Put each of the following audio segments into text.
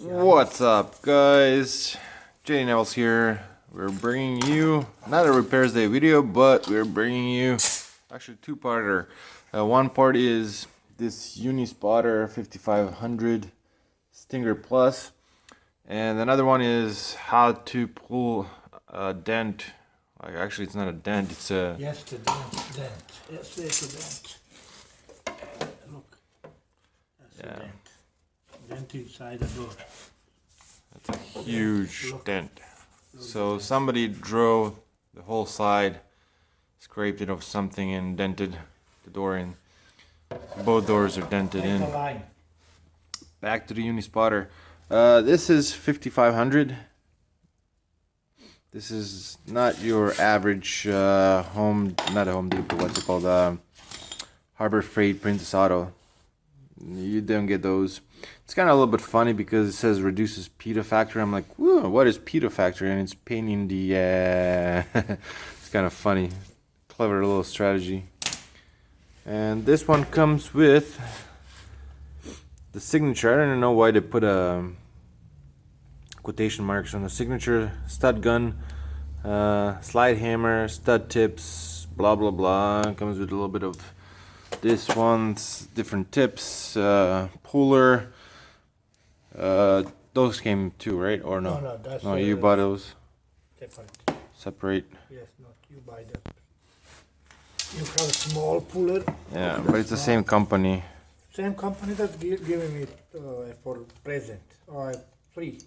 What's up, guys? J Neville's here. We're bringing you not a repairs day video, but we're bringing you actually two-parter. One part is this Uni-Spotter 5500 Stinger Plus, and another one is how to pull a dent. Like, actually, it's not a dent; it's a Yes, the dent. Yes, there's a dent. Look, that's a dent. Dent inside the door. That's a huge dent. So somebody drove the whole side, scraped it off something and dented the door in. Both doors are dented in. Back to the Uni-Spotter. This is 5500. This is not your average not a Home Depot, what's it called? Harbor Freight Princess Auto. You don't get those. It's kind of a little bit funny because it says reduces pitot factor. I'm like, whoa, what is pitot factor? And it's pain in the it's kind of funny. Clever little strategy. And this one comes with the signature. I don't know why they put quotation marks on the signature. Stud gun, slide hammer, stud tips, blah blah blah. Comes with a little bit of this one's different tips, puller. Those came too, right? Or no? No, that's no, you bought those. Separate. Yes, not you buy that. You have a small puller. Yeah, but it's the same company. Same company that's giving me for present or free.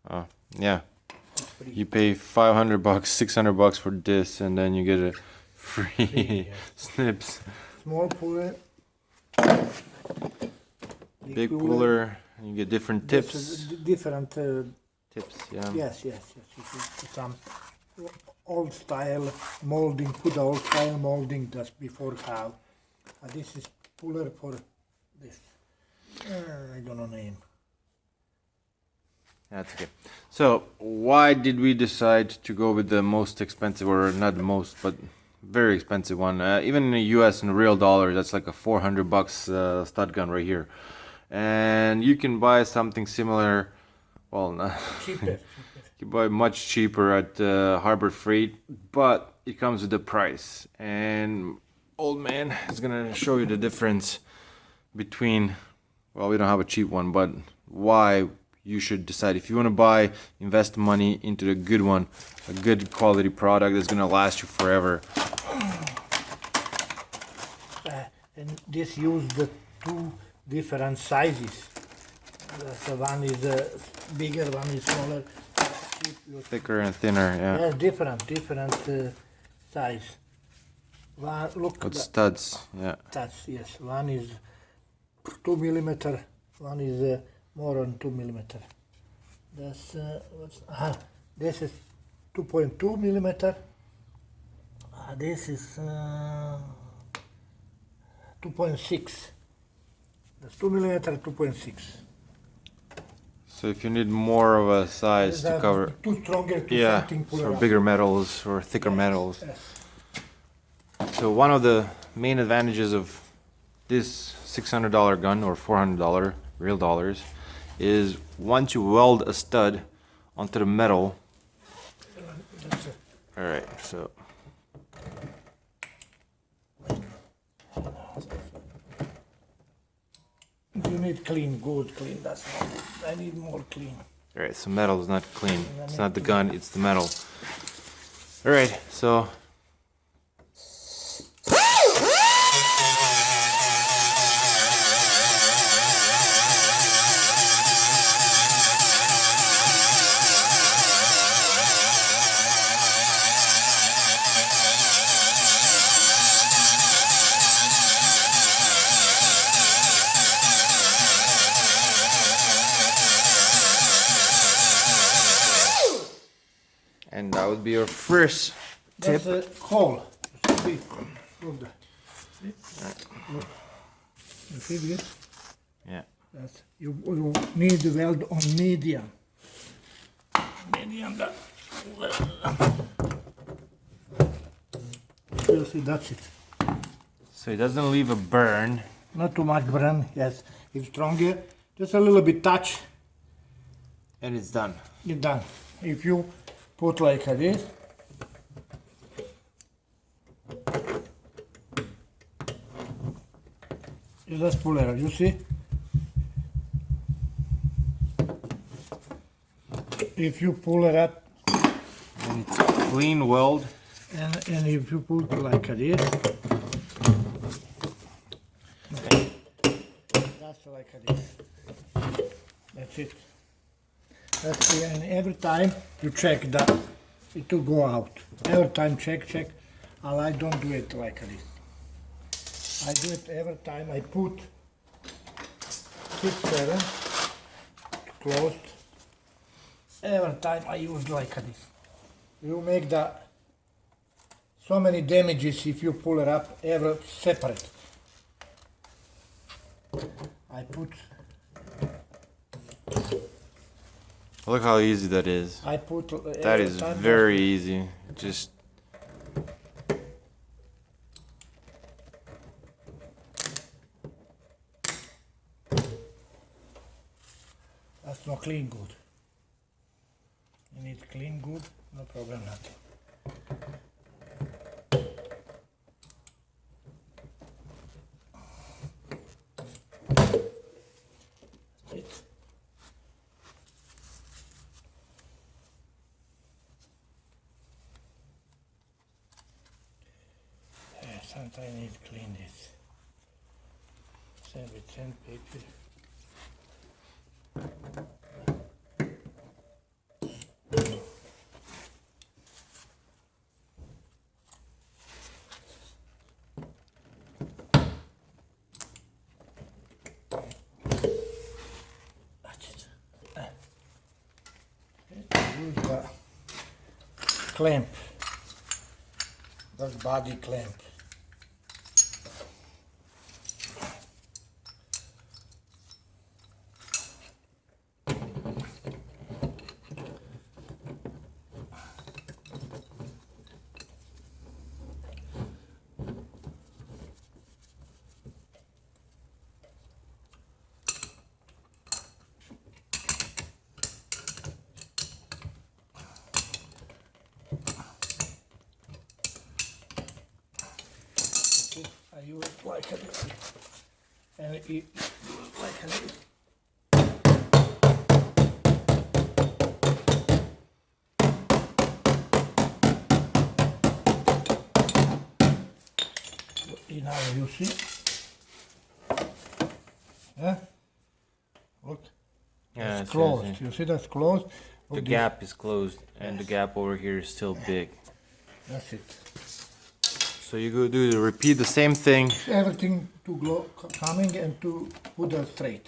Oh, yeah. Free. You pay $500, $600 for this, and then you get a free snips. Small puller. Big puller. You get different tips. Different Tips, yeah. Yes. You see some old style molding. Put the old style molding just before how. This is puller for this. I don't know name. That's okay. So why did we decide to go with the most expensive, or not the most, but very expensive one? Even in the US, in real dollars, that's like a $400 stud gun right here. And you can buy something similar, well, not Cheaper. you can buy much cheaper at Harbor Freight, but it comes with a price. And old man is gonna show you the difference between, well, we don't have a cheap one, but why you should decide if you want to buy, invest money into the good one, a good quality product that's gonna last you forever. And this use the two different sizes. So one is bigger, one is smaller. Thicker and thinner, yeah. Different size. One, look. With studs, yeah. Studs, yes. One is 2 millimeter. One is more than 2 millimeter. That's this is 2.2 millimeter. This is 2.6. That's 2 millimeter, 2.6. So if you need more of a size to cover, too stronger to yeah, something for bigger metals or thicker metals. Yes. So one of the main advantages of this $600 gun or $400 real dollars is once you weld a stud onto the metal. All right, so You need clean, good clean. That's not. I need more clean. all right, so metal is not clean. It's not the gun, it's the metal. All right, so and that would be your first tip. That's a hole. See? Look there. Look. You see this? Yeah. That's, you need to weld on medium. Medium. You see, that's it. So it doesn't leave a burn. Not too much burn. Yes, it's stronger. Just a little bit touch. And it's done. It's done. If you put like this, it's just puller, you see? If you pull it up, And it's clean weld. and if you put like this, that's like this. That's it. That's it. And every time you check that, it will go out. Every time check. And I don't do it like this. I do it every time I put 6, 7 closed. Every time I use like this. You make that so many damages if you pull it up ever separate. I put Look how easy that is. That is very easy. Just that's not clean good. You need clean good, no problem nothing. That's it. Sometimes I need to clean this. Sand with sandpaper. Use the clamp, that's body clamp. I use it like this, and it like this. Now you see, yeah. Look, yeah, it's closed. You see that's closed. the gap is closed, and the gap over here is still big. That's it. So you go do repeat the same thing. Everything to glow coming and to put it straight.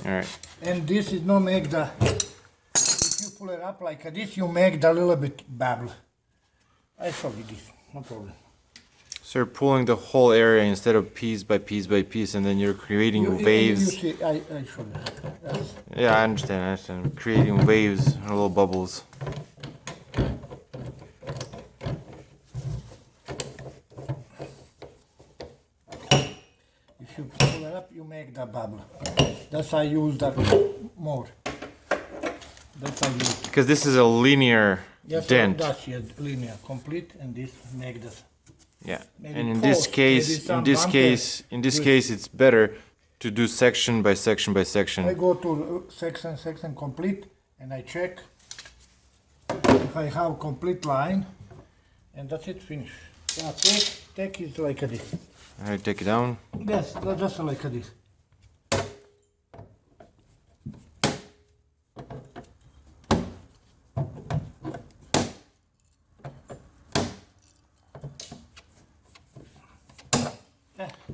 All right. And this is not make the. If you pull it up like this, you make the little bit bubble. I show you this, no problem. So you're pulling the whole area instead of piece by piece by piece, and then you're creating waves. You see, I show you. That's, Yeah, I understand. Creating waves or little bubbles. if you pull it up, you make the bubble. That's I use that more. That's I use. Because this is a linear Yes, dent. that's yes, linear, complete, and this make this. Yeah. Maybe And in this post, maybe case, some bumper. in this case, it's better to do section by section by I section. go to section complete, and I check if I have complete line, and that's it, finish. Yeah, take is like this. All right, take it down. Yes, just like this.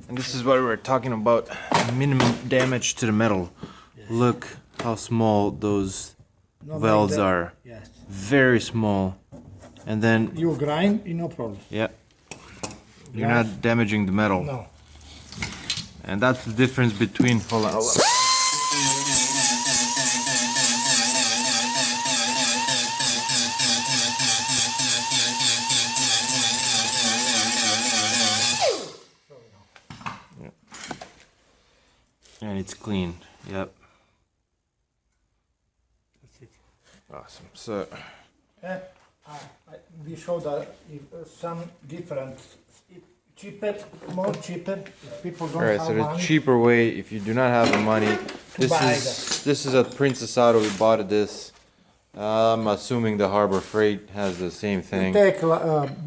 And this is what we were talking about, minimum damage to the metal. Yes. Look how small those Not welds like that. are. Yes. Very small. And then, You grind, no problem. yeah, you're not damaging the metal. No. And that's the difference between, hold on. And it's clean, yep. That's Awesome. So We show some difference. Cheaper, more cheaper. If people don't all right, have so the money. cheaper way, if you do not have the money, buy this is at Princess Auto. We bought this. I'm assuming the Harbor Freight has the same thing. Take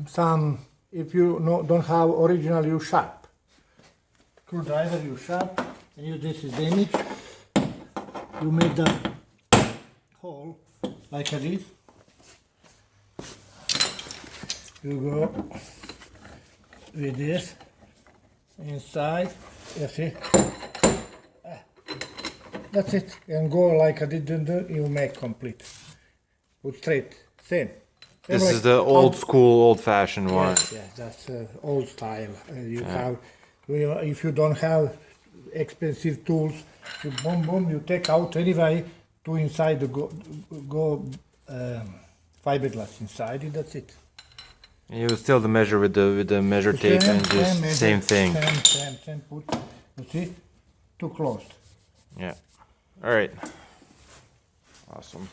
some. If you don't have original, you sharp. Screwdriver, you sharp. And you this is damage. You make the hole like this. You go with this inside. You see. That's it. And go like I did. You make complete. Put straight. Same. This Like is the old school, old-fashioned one. Yes, that's old style. You have, if you don't have expensive tools, you boom, you take out anyway. To inside the go fiberglass inside it. That's it. And you will still the measure with the measure tape and just same thing. Same. Put. You see, too close. Yeah. All right. Awesome.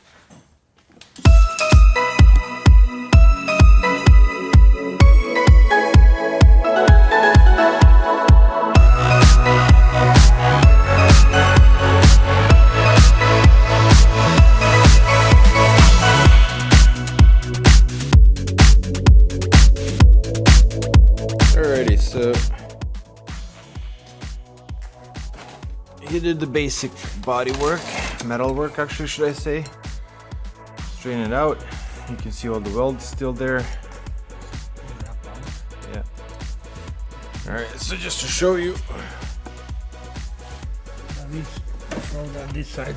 Alrighty, so he did the basic body work, metal work actually should I say. Straighten it out. You can see all the welds still there. Yeah. Alright, so just to show you. Hold on this side.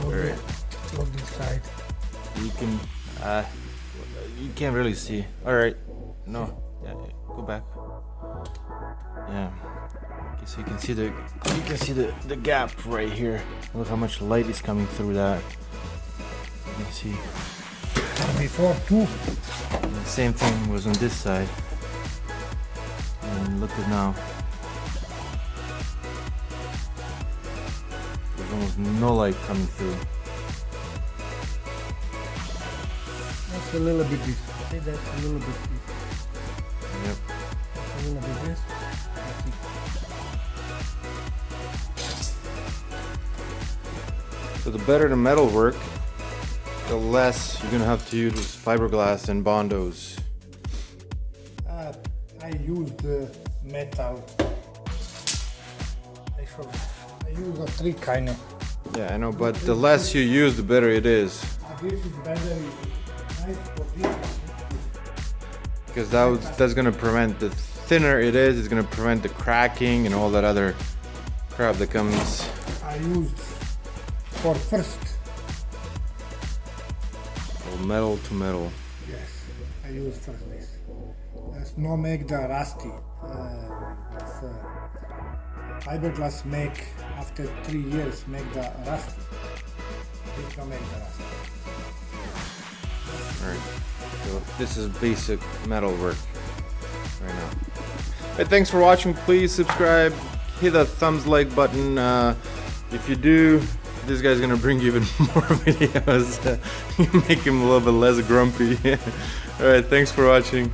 Alright. Hold this side. You can't really see. Alright. No. Yeah, go back. Yeah. Okay, so you can see the gap right here. Look how much light is coming through that. You can see. And before too. And the same thing was on this side. And look at now. There's almost no light coming through. That's a little bit this. See, that's a little bit this. Yep. A little bit this. That's it. So the better the metal work, the less you're gonna have to use fiberglass and Bondos. I used metal. I use a three kind of. Yeah, I know, but the less you use, the better it is. This is better. Nice for this. Because that's gonna prevent, the thinner it is, it's gonna prevent the cracking and all that other crap that comes. I used for first. Metal to metal. Yes, I use first this. That's no make the rusty. Fiberglass make after 3 years make the rusty. This no make the rusty. Alright, so this is basic metal work right now. Hey, thanks for watching. Please subscribe, hit that thumbs like button. If you do, this guy's gonna bring you even more videos. Make him a little bit less grumpy. Alright, thanks for watching.